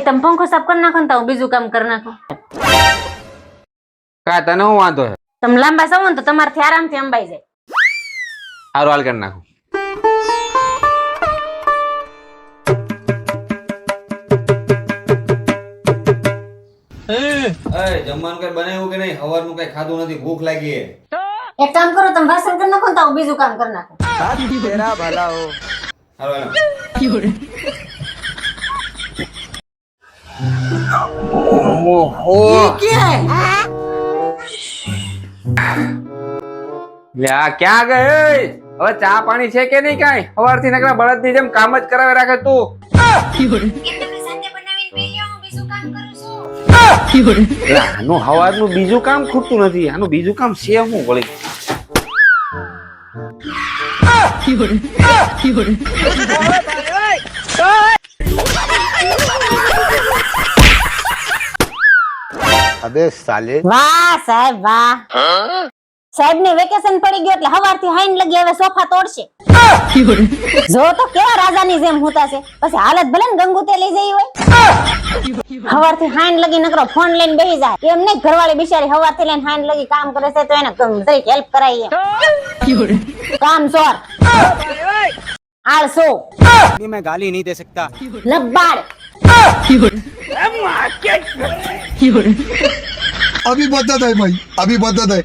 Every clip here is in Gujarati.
ભાઈ તમે પંખો સાફ કરી નાખો ને તો હું બીજું કામ કરી નાખું. કા તને હું વાંધો છે? તમે લાંબા સવો ને તો તમારથી આરામથી અંબાઈ જાય. સારું હાલ કરી નાખું. જમવાનું કઈ બનાવ્યું કે નહીં? સવારનું કઈ ખાધું નથી, ભૂખ લાગી છે. એક કામ કરો તમે વાસણ કરી નાખો ને તો હું બીજું કામ કરી નાખું. સારું હાલો. લે આ ક્યાં ગઈ? હવે ચા પાણી છે કે નહીં? કાંઈ સવારથી નકરા બળદની જેમ કામ જ કરાવે રાખે તું. આનું સવારનું બીજું કામ ખૂટતું નથી. આનું બીજું કામ છે હું વળી? अबे साले વાહ સાહેબ વાહ. સાહેબ ને વેકેશન પડી ગયું એટલે હવારથી હાઈન લગી હવે સોફા તોડશે. જો તો કેવા રાજાની જેમ હોતા છે. પછી હાલત ભલે ને ગંગુતે લઈ જઈ હોય. હવારથી હાઈન લગી નકરો ફોન લઈને બેસી જાય. એમ નહીં ઘરવાળી બિચારી હવારથી લઈને હાઈન લગી કામ કરે છે તો એને જરીક હેલ્પ કરાવીએ. કામ ચોર આળસો मैं गाली नहीं दे सकता. લબ્બાડ. अभी बदत है भाई, अभी बदत है.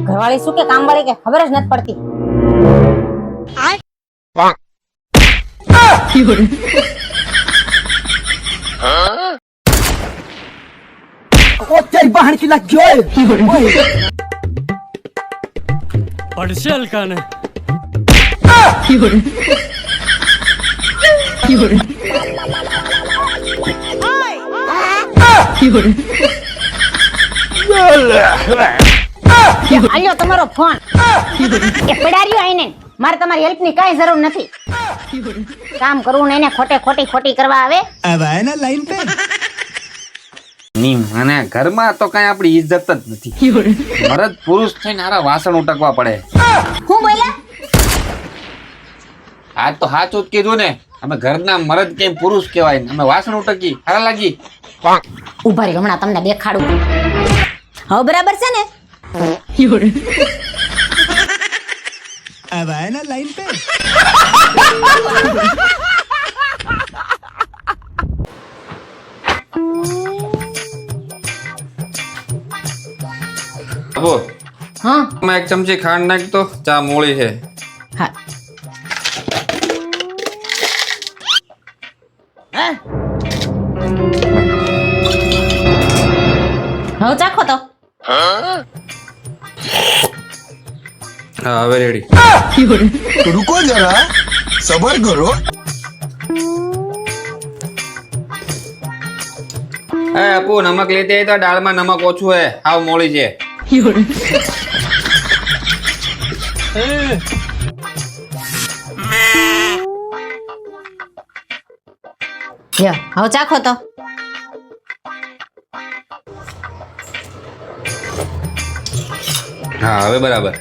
ઘરવાળી શું કે કામવાળી કે ખબર જ નથી પડતી. પડશે હલકાને. આલ્યો તમારો ફોન. એ પડાર્યો આઈને. મારે તમારી હેલ્પ ની કાઈ જરૂર નથી. કામ કરવું ને એને ખોટી કરવા આવે. अब आए ना लाइन पे. ની મને ઘરમાં તો કઈ આપણી ઇજ્જત જ નથી. મરદ પુરુષ થઈને હારા વાસણ ઉટકવા પડે. હું બોલ્યા? આજ તો સાચું જ કીધું ને. અમે ઘરના મરદ કેમ પુરુષ કહેવાય ને અમે વાસણ ઉટકી હારા લાગી. ઉભા રહી હમણાં તમને દેખાડું. હવે બરાબર છે ને? अब आए ना लाइन पे. બાબુ હા એક ચમચી ખાંડ નાખ તો ચા મોળી છે. હા. હવે ચાખો તો. હા હવે રેડી. तो रुको जरा, सबर करो. એ આપુ નમક લેતી આવી તો દાળમાં નમક ઓછું હે. હાવ મોળી છે. લ્યો હવે ચાખો તો. હા હવે બરાબર.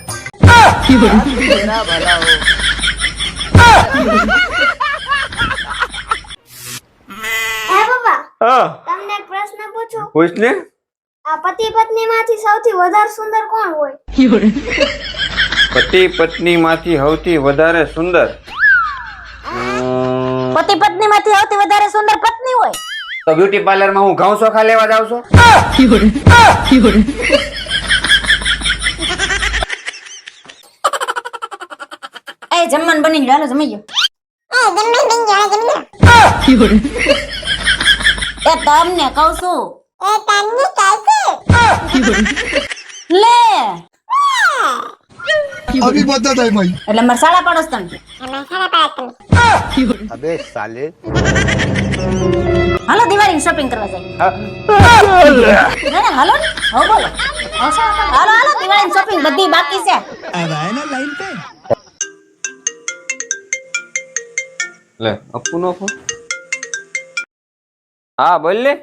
હા તમને એક પ્રશ્ન પૂછું. પૂછ ને. આ પતિ પત્ની માંથી સૌથી વધારે સુંદર કોણ હોય? પતિ પત્ની માંથી સૌથી વધારે સુંદર પતિ પત્ની માંથી સૌથી વધારે સુંદર પત્ની હોય. તો બ્યુટી પાર્લર માં હું ઘઉં ચોખા લેવા જાઉં છું. એ જમવાનું બની ગયું હાલો જમી ગયો. એ તમને કહું છું. લે अभी बदत है भाई. એટલે મારે સાડા પાડોશ તમે. अबे साले હાલો દિવાળી શોપિંગ કરવા જાય. ના હાલો ને હો બોલો. હાલો દિવાળી શોપિંગ બધી બાકી છે. अब आए ना लाइन पे. લે અપ્પુ નો ફોન. હા બોલ લે.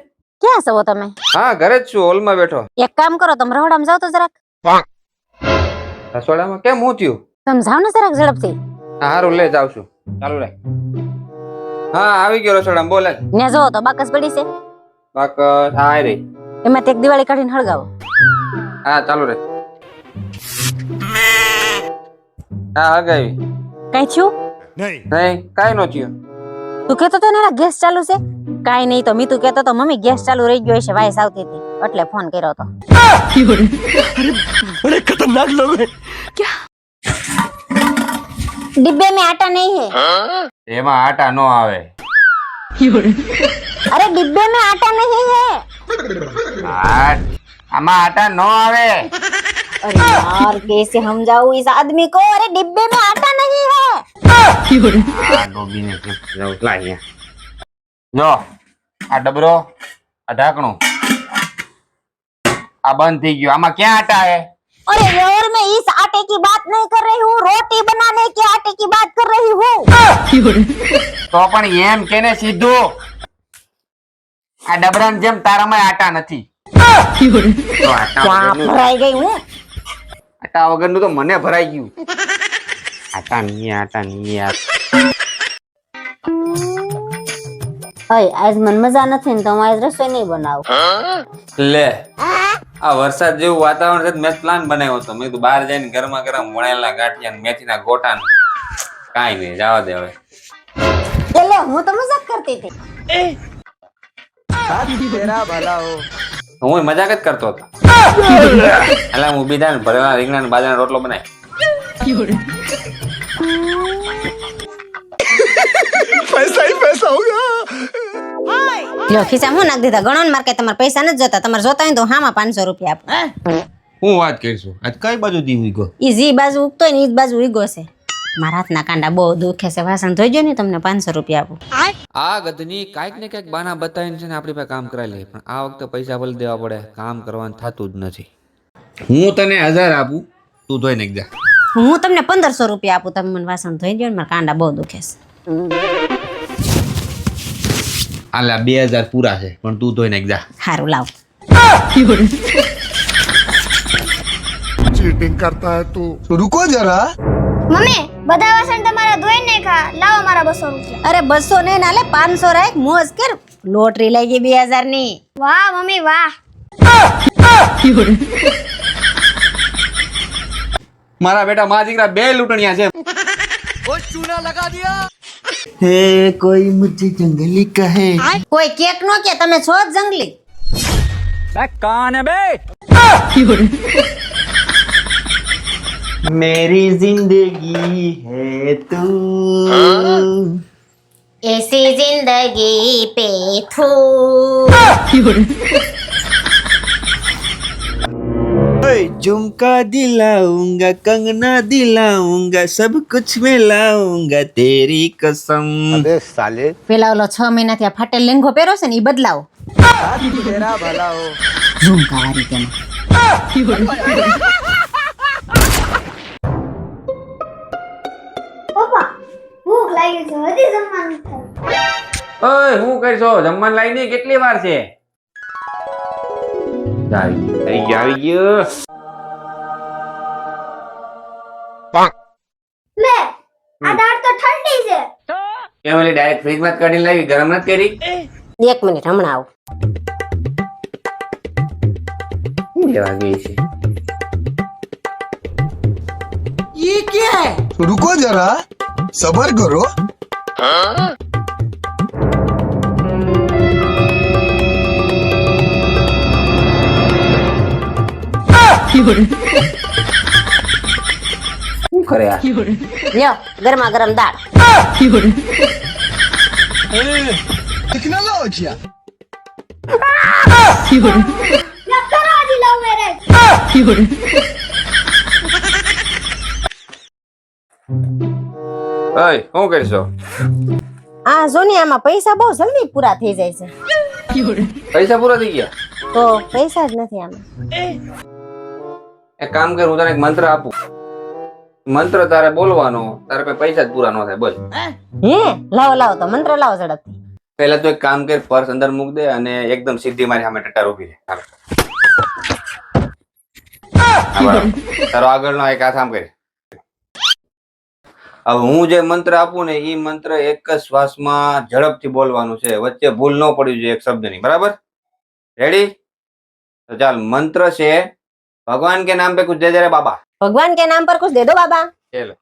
ક્યાં છો તમે? હા ઘરે જ છું, હોલમાં બેઠો. એક કામ કરો તમે રહોડામાં જાવ તો જરાક. રસોડામાં કેમ હું થયું? તમે જાવ ને જરાક ઝડપથી. હારું લે જાવ છું. ચાલુ રાખ. હા આવી ગયો રસોડામાં બોલે ને જો તો બાકસ પડી છે, બાકસ હા રે એમાંથી એક દિવાળી કાઢીને હળગાવો. હા ચાલુ રે હા હગાવી કઈ થયું? નહીં કાઈ નો થયું તું કેતો તો ને ગેસ ચાલુ છે? કાઈ નહીં તો મીતુ કેતો તો મમ્મી ગેસ ચાલુ રહી ગયો છે, વાઈસ આવતી હતી એટલે ફોન કર્યો તો. बड़े खतरनाक लोग हैं। डिब्बे में आटा नहीं है. એમાં આટા નો આવે अरे डिब्बे में आटा नहीं है. આમાં આટા નો આવે अरे यार कैसे समझाऊं इस आदमी को? अरे डिब्बे में आटा नहीं है. આ ડોબીને લાય જો આ ડબરો આ ઢાંકણું આ બંધ થઈ ગયું આમાં ક્યાં આટા હે अरे यार मैं इस आटे की बात नहीं कर रही हूँ, रोटी बनाने के आटे की बात कर रही हूँ. તો પણ એમ કેને સીધું આ ડબરાની જેમ તારામાં આટા નથી તો આટા वहाँ વગરનું- भराई गई हूँ. આટા વગરનું તો મને ભરાઈ ગયું આટા નહીં अरे आज मन मजा નથી ને તો હું આજ રસોઈ નહીં બનાવું. લે આ વરસાદ જેવું વાતાવરણ છે મેં પ્લાન બનાવ્યો હતો મેં કીધું બહાર જઈને ગરમા ગરમ વણેલા ગાંઠિયા ને મેથીના ગોટા કાઈ નહીં જવા દે હવે એટલે હું તો મજાક કરતી હતી. હું મજાક જ કરતો હતો એટલે હું બીજા ને ભરેલા રીંગણા ને બાજરાનો રોટલો બનાવી पैसा ही पैसा होगा। લ્યો ખિસ્સામાં નાખ દીધા. ગણો ને મારે કઈ તમારે પૈસા નથી જોતા, તમારે જોતા હોય તો હામાં 500 રૂપિયા આપો. હું વાત કરીશું આજ કઈ બાજુ દીવી ગયો ઈ જી બાજુ ઉગતો હોય ને ઈ જ બાજુ ઉગો છે. મારા હાથના કાંડા બહુ દુખે છે, વાસણ ધોઈજો ને તમને 500 રૂપિયા આપું. આ ગધની કાંઈક ને કાંઈક બાના બતાવીને છે ને આપણી પાસે કામ કરાવી લે પણ આ વખતે પૈસા ભલે દેવા પડે કામ કરવાનું થતું જ નથી હું તને 1000 આપું તું ધોઈ નાખ જા હું તમને 1500 રૂપિયા આપું, તમે મને વાસણ ધોઈ દો ને મારા કાંડા બહુ દુખે છે. આલા 2000 પૂરા છે પણ તું ધોઈ નાખ જા સારું લાવ. चीटिंग करता है तू। तो रुको जरा। મમ્મી બધા વાસણ તમારા ધોઈ નાખ્યા, લાવો મારા 200 રૂપિયા. અરે 200 નહીં નાલે 500 રાખ, મોજ કર. લોટરી લઈ ગઈ 2000 ની. વાહ મમ્મી વાહ. મારા બેટા મારા દીકરા બે લૂંટણિયા છે है कोई मुझे जंगली कहे કોઈ કેક નો કે તમે છો જ જંગલી. मेरी जिंदगी है तू ऐसी जिंदगी पे थू. झुमका दिलाऊंगा कंगना दिलाऊंगा सब कुछ मैं लाऊंगा तेरी कसम अबे साले પેલા ઓલો 6 મહિનાથી આ ફાટેલ લેંઘો પહેરો છે ને ઈ બદલાવો. तेरा भला हो ઝુમકા વાળી તેમાં. પપ્પા ભૂખ લાગી છે, હજી જમવાનું થયું. ઓય હું કરશો જમવાનું લાઈને કેટલી વાર છે આવી ગયો લે આ દાળ તો ઠંડી છે. કેમ ઓલી ડાયરેક્ટ ફ્રીજ માં કાઢીને લાવી ગરમ નથી કરી 1 મિનિટ હમણાં આવું. લેવા ગઈ છે तो रुको जरा सबर करो। શું કરે આ લ્યો ગરમા ગરમ દાળ. Technology લખતરાજી love marriage. ઓય શું કરશો આ જો ને આમાં પૈસા બહુ જલ્દી પૂરા થઈ જાય છે. પૈસા પૂરા થઈ ગયા તો પૈસા જ નથી આમાં. એક કામ કર હું તને એક મંત્ર આપું મંત્ર તારે બોલવાનો તારે કોઈ પૈસા જ પૂરા ન થાય બોલ હે લાવો લાવો તો મંત્ર લાવો ઝડપથી. પહેલા તો એક કામ કર પર્સ અંદર મૂક દે અને એકદમ સીધી મારી સામે ટટાર ઉભી રહે હાલો. હા, બરાબર. તારો આગળનો એક હાથ આમ કર હવે હું જે મંત્ર આપું ને એ મંત્ર એક જ શ્વાસમાં ઝડપથી બોલવાનું છે, વચ્ચે ભૂલ ન પડવી જોઈએ એક શબ્દની, બરાબર? રેડી? તો ચાલ, મંત્ર છે ભગવાન કે નામ पे कुछ दे दे रे बाबा। भगवान के नाम पर कुछ दे दो बाबा। चलो।